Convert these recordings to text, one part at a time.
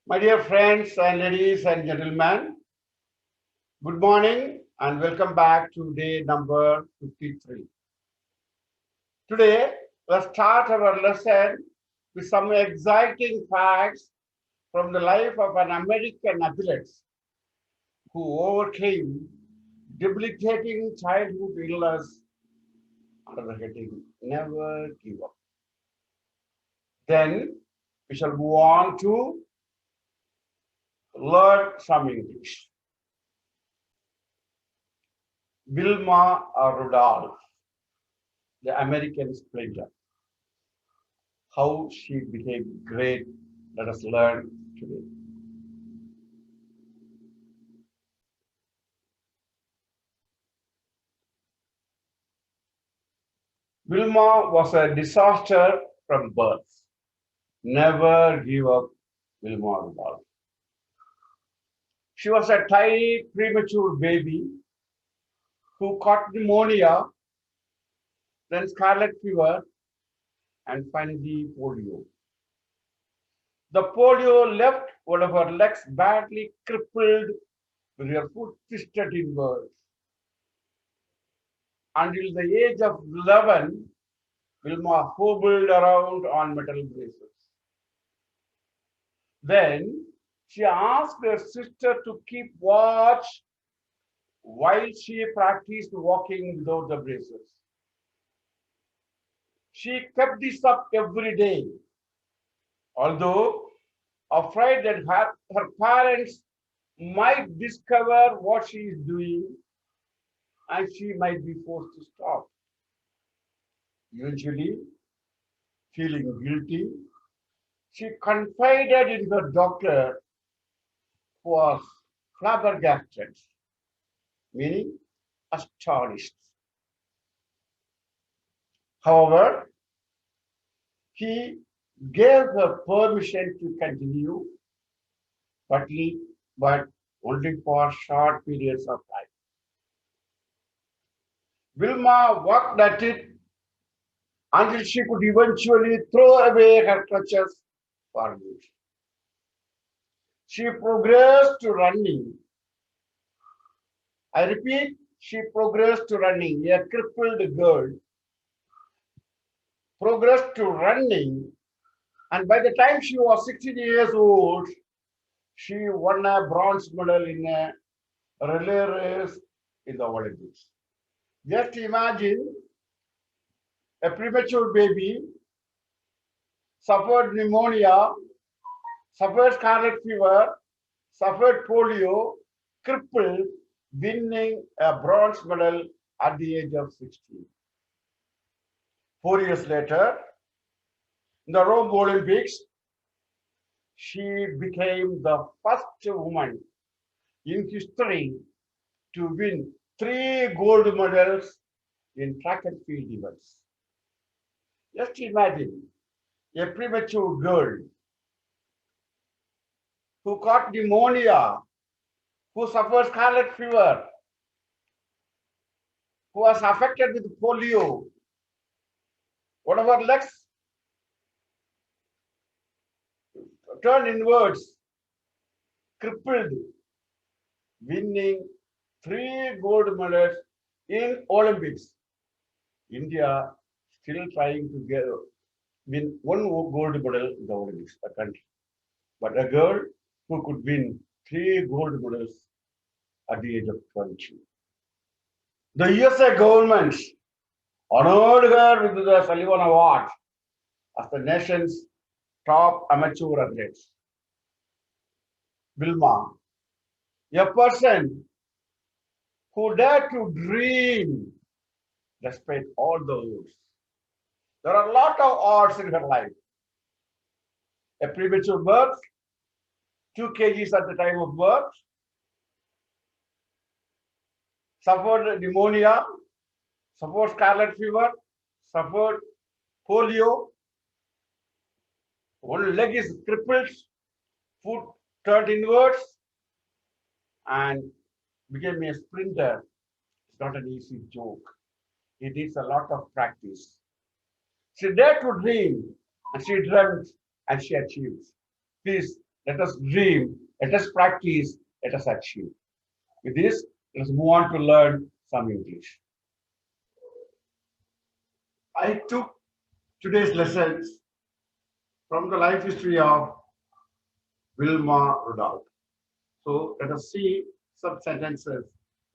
My dear friends and ladies and gentlemen, good morning and welcome back to day number 53. Today, let's start our lesson with some exciting facts from the life of an American athlete who overcame debilitating childhood illness under the heading Never Give Up. Then we shall move on to learn some English. Wilma Rudolph, the American sprinter. How she became great, let us learn today. Wilma was a disaster from birth. Never give up, Wilma Rudolph. She was a tiny, premature baby who caught pneumonia, then scarlet fever, and finally polio. The polio left one of her legs badly crippled with her foot twisted inwards. Until the age of 11, Wilma hobbled around on metal braces. Then she asked her sister to keep watch while she practiced walking without the braces. She kept this up every day, although afraid that her parents might discover what she is doing and she might be forced to stop. Eventually, feeling guilty, she confided in her doctor, who was flabbergasted, meaning astonished. However, he gave her permission to continue, but only for short periods of time. Wilma worked at it until she could eventually throw away her crutches for good. She progressed to running. I repeat, she progressed to running. A crippled girl progressed to running, and by the time she was 16 years old, she won a bronze medal in a relay race in the Olympics. Just imagine a premature baby, suffered pneumonia, suffered scarlet fever, suffered polio, crippled, winning a bronze medal at the age of 16. 4 years later, in the Rome Olympics, she became the first woman in history to win 3 gold medals in track and field events. Just imagine a premature girl who caught pneumonia, who suffered scarlet fever, who was affected with polio. One of her legs turned inwards, crippled, winning 3 gold medals in Olympics. India still trying to win 1 gold medal in the Olympics, a country. But a girl who could win 3 gold medals at the age of 22. The USA government honored her with the Sullivan Award as the nation's top amateur athlete. Wilma, a person who dared to dream despite all the odds. There are a lot of odds in her life. A premature birth, 2 kgs at the time of birth, suffered pneumonia, suffered scarlet fever, suffered polio, one leg is crippled, foot turned inwards, and became a sprinter. It's not an easy joke. It needs a lot of practice. She dared to dream, and she dreamt, and she achieved. Please let us dream, let us practice, let us achieve. With this, let's move on to learn some English. I took today's lessons from the life history of Wilma Rudolph. So let us see some sentences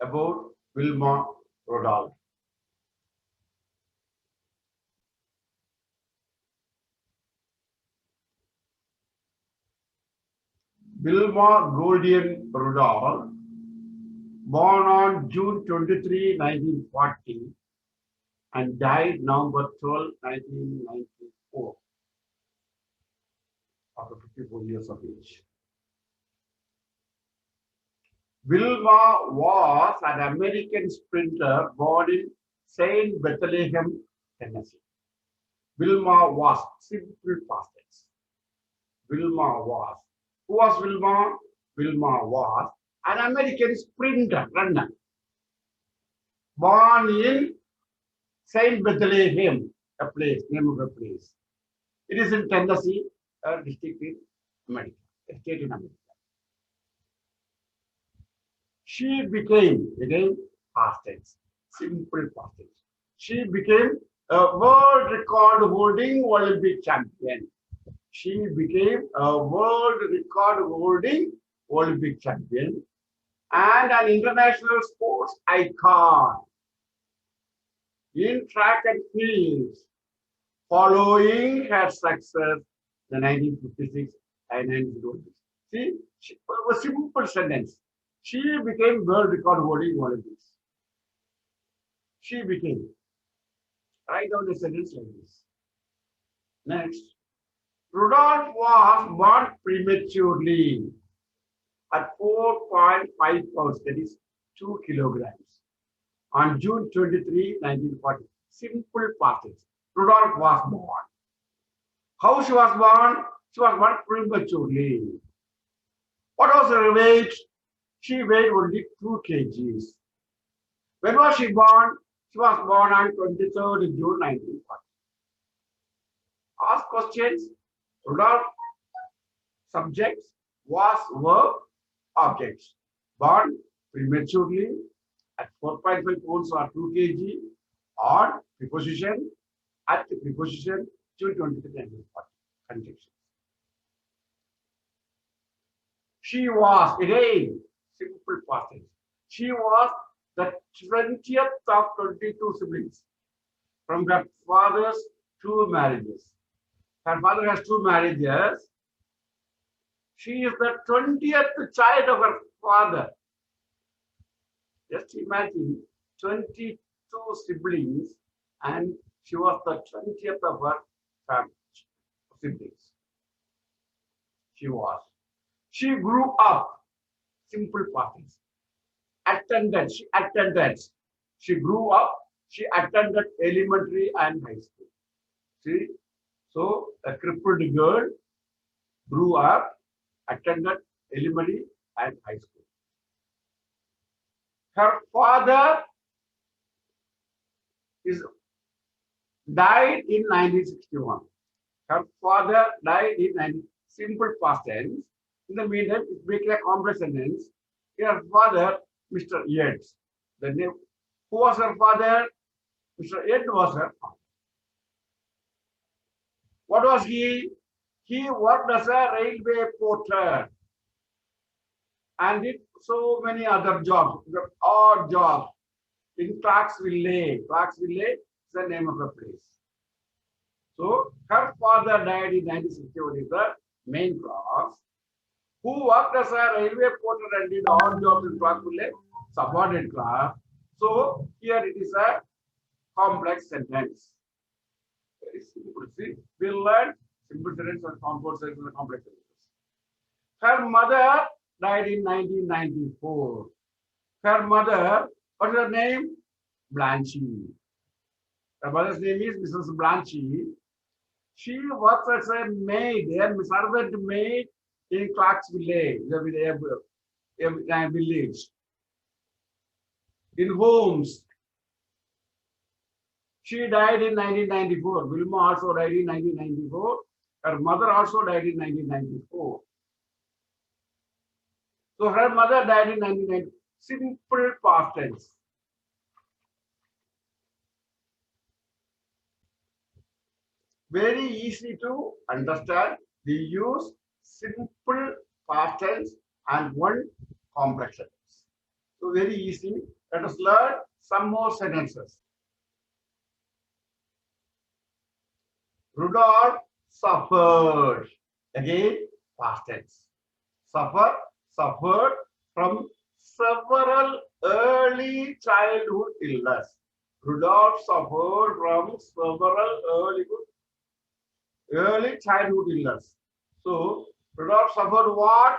about Wilma Rudolph. Wilma Goldian Rudolph, born on June 23, 1940, and died November 12, 1994, after 54 years of age. Wilma was an American sprinter born in Saint Bethlehem, Tennessee. Wilma was simple past tense. Wilma was. Who was Wilma? Wilma was an American sprinter, runner, born in Saint Bethlehem, a place, name of a place. It is in Tennessee, a district in America, a state in America. She became, again, past tense, simple past tense. She became a world record holding Olympic champion. She became a world record holding Olympic champion and an international sports icon in track and field, following her success in 1956 and 1906. See, a simple sentence. She became world record holding Olympics. She became. Write down the sentence like this. Next. Rudolph was born prematurely at 4.5 pounds, that is 2 kilograms, on June 23, 1940. Simple past tense. Rudolph was born. How she was born? She was born prematurely. What was her weight? She weighed only 2 kgs. When was she born? She was born on 23rd June 1940. Ask questions. Rudolph, subjects, was, verb, objects. Born prematurely at 4.5 pounds or 2 kg, on preposition, at the preposition, June 23, 1940. Conjunction. She was, again, simple past tense. She was the 20th of 22 siblings from her father's 2 marriages. Her father has 2 marriages. She is the 20th child of her father. Just imagine 22 siblings, and she was the 20th of her family siblings. She was. She grew up. Simple past tense. Attended. She attended. She grew up. She attended elementary and high school. See? So, a crippled girl grew up, attended elementary and high school. Her father died in 1961. Her father died in 19. Simple past tense. In the meantime, it makes a complex sentence. Her father, Mr. Yates. The name. Who was her father? Mr. Yates was her father. What was he? He worked as a railway porter and did so many other jobs, odd jobs in Clarksville. Clarksville is the name of a place. So her father died in 1961 is the main clause. Who worked as a railway porter and did odd jobs in Clarksville, subordinate class. So here it is a complex sentence. Very simple. See, we'll learn simple sentence and compound sentence and complex sentences. Her mother died in 1994. Her mother, what's her name? Blanche. Her mother's name is Mrs. Blanche. She works as a maid, a servant maid in Clarksville, a village. In homes. She died in 1994. Wilma also died in 1994. Her mother also died in 1994. So her mother died in 1990. Simple past tense. Very easy to understand. We use simple past tense and one complex sentence. So very easy. Let us learn some more sentences. Rudolph suffered. Again, past tense. Suffered from several early childhood illness. Rudolph suffered from several early childhood illness. So, Rudolph suffered what?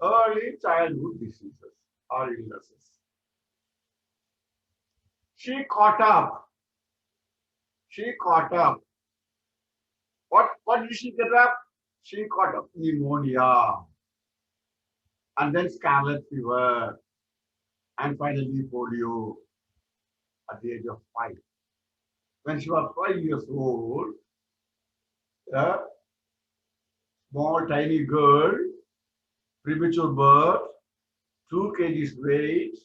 Early childhood diseases or illnesses. She caught up. She caught up. What did she get up? She caught up pneumonia. And then scarlet fever. And finally polio at the age of 5. When she was 5 years old, a small tiny girl, premature birth, 2 kgs weight,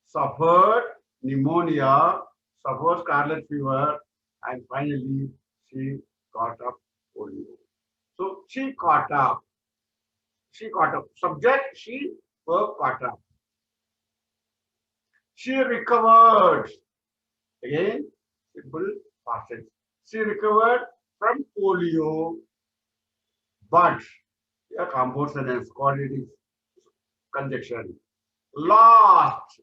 suffered pneumonia, suffered scarlet fever, and finally she caught up polio. So she caught up. She caught up. Subject, she, verb, caught up. She recovered. Again, simple past tense. She recovered from polio, but a compound sentence, coordinating conjunction. Lost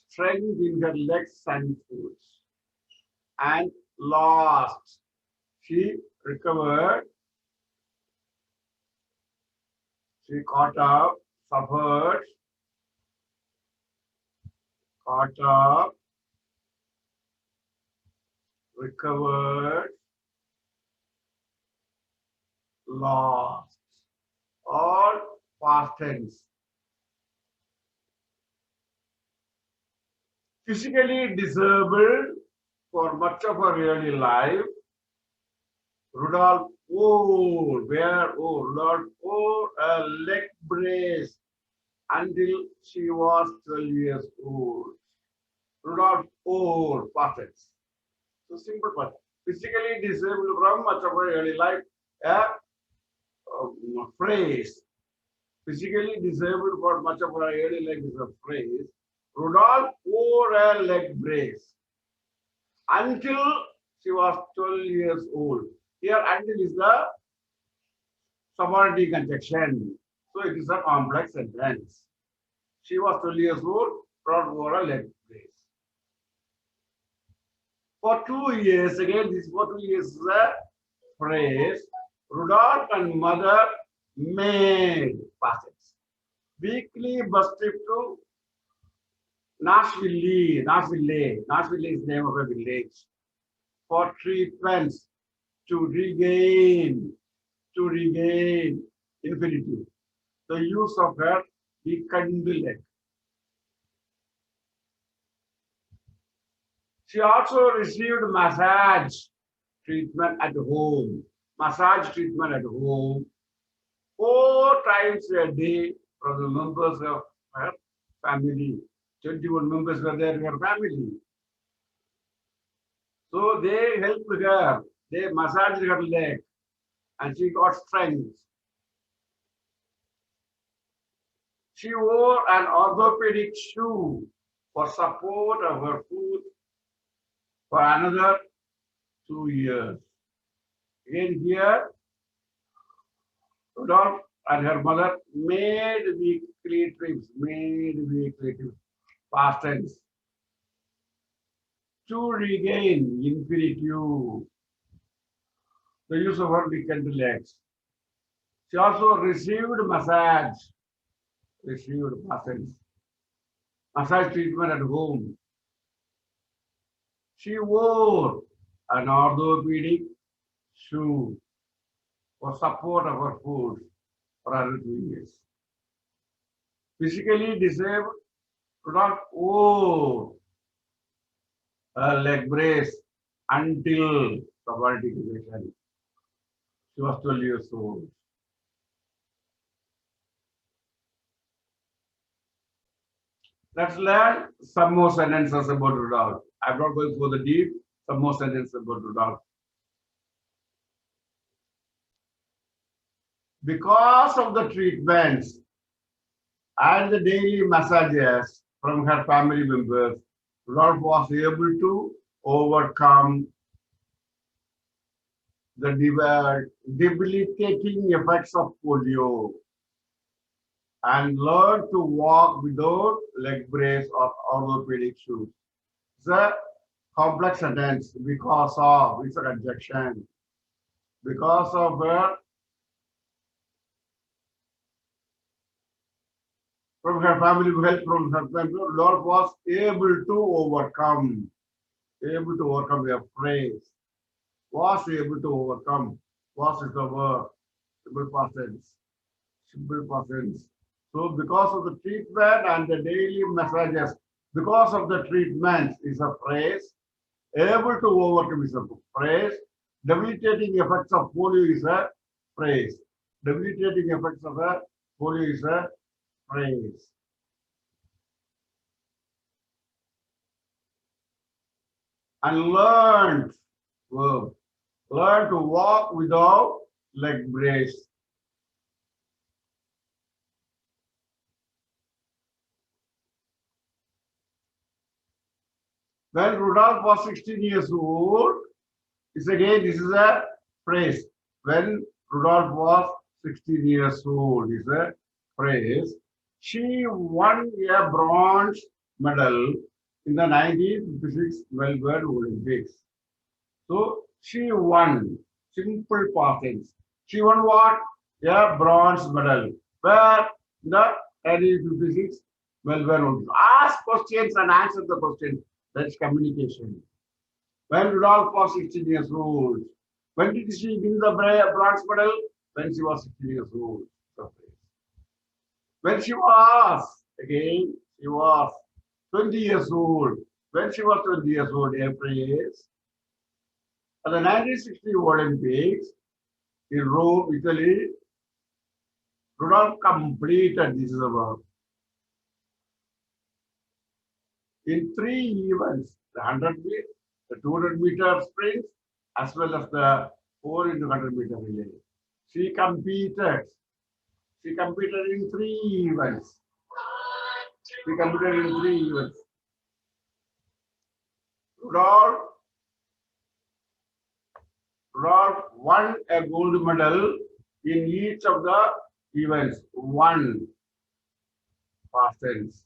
strength in her legs and foot. And lost. She recovered. She caught up, suffered, caught up, recovered, lost. All past tense. Physically disabled for much of her early life. Rudolph wore a leg brace until she was 12 years old. Rudolph wore past tense. So simple past. Physically disabled from much of her early life. A phrase. Physically disabled for much of her early life is a phrase. Rudolph wore a leg brace until she was 12 years old. Here, until is the subordinate conjunction. So it is a complex sentence. She was 12 years old, Rudolph wore a leg brace. For 2 years, again, this for 2 years is a phrase. Rudolph and mother made past tense. Weekly bus trip to Nashville. Nashville is the name of a village. For treatments to regain infinitive. The use of her weakened leg. She also received massage treatment at home. Massage treatment at home 4 times a day from the members of her family. 21 members were there in her family. So they helped her. They massaged her leg and she got strength. She wore an orthopedic shoe for support of her foot for another 2 years. Again here, Rudolph and her mother made weekly trips, past tense, to regain infinitive, the use of her weakened legs. She also received massage, past tense, massage treatment at home. She wore an orthopedic shoe for support of her foot for another 2 years. Physically disabled, Rudolph wore a leg brace until subordination. She was 12 years old. Let's learn some more sentences about Rudolph. I'm not going for the deep, some more sentences about Rudolph. Because of the treatments and the daily massages from her family members, Rudolph was able to overcome the debilitating effects of polio and learn to walk without leg brace or orthopedic shoes. It's a complex sentence because of, it's a conjunction. Because of her, from her family help from her family, Lord was able to overcome a phrase. Was able to overcome. Was is the verb. Simple past tense. Simple past tense. So because of the treatment and the daily messages, because of the treatment is a phrase. Able to overcome is a phrase. Debilitating effects of polio is a phrase. Debilitating effects of a polio is a phrase. And learned verb. Learn to walk without leg brace. When Rudolph was 16 years old, this is a phrase. When Rudolph was 16 years old, is a phrase. She won a bronze medal in the 1956 Melbourne Olympics. So she won. Simple past tense. She won what? A bronze medal. Where? The 1956 Melbourne Olympics. Ask questions and answer the question. That's communication. When Rudolph was 16 years old. When did she win the bronze medal? When she was 16 years old. When she was, again, she was 20 years old. When she was 20 years old, a phrase. At the 1960 Olympics in Rome, Italy, Rudolph completed this verb. In 3 events, the 100 meter, the 200 meter sprints, as well as the 4 into 100 meter relay. She competed in 3 events. Rudolph won a gold medal in each of the events. Won, past tense.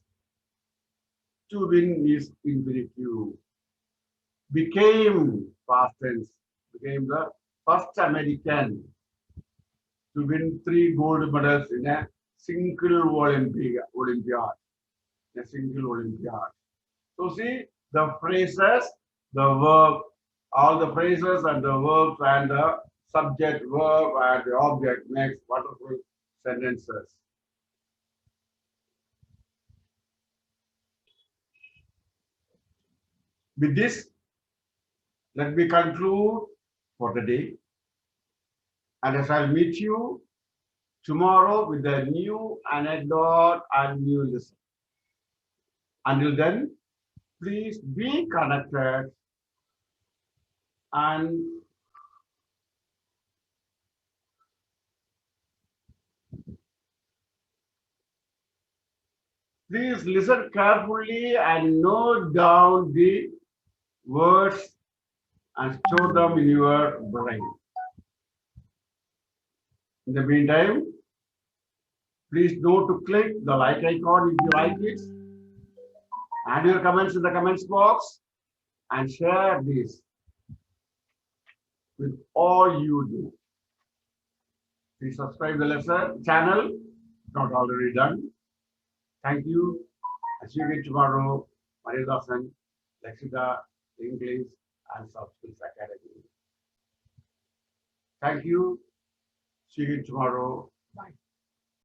To win is infinitive. Became, past tense. Became the first American to win 3 gold medals in a single Olympiad. A single Olympiad. So see the phrases, the verb, all the phrases and the verbs and the subject, verb and the object makes wonderful sentences. With this, let me conclude for the day. And I shall meet you tomorrow with a new anecdote and new lesson. Until then, please be connected and please listen carefully and note down the words and store them in your brain. In the meantime, please know to click the like icon if you like it. Add your comments in the comments box and share this with all you do. Please subscribe the lesson channel, not already done. Thank you. I'll see you again tomorrow. Mariadasan English and Soft Skills Academy. Thank you. See you tomorrow.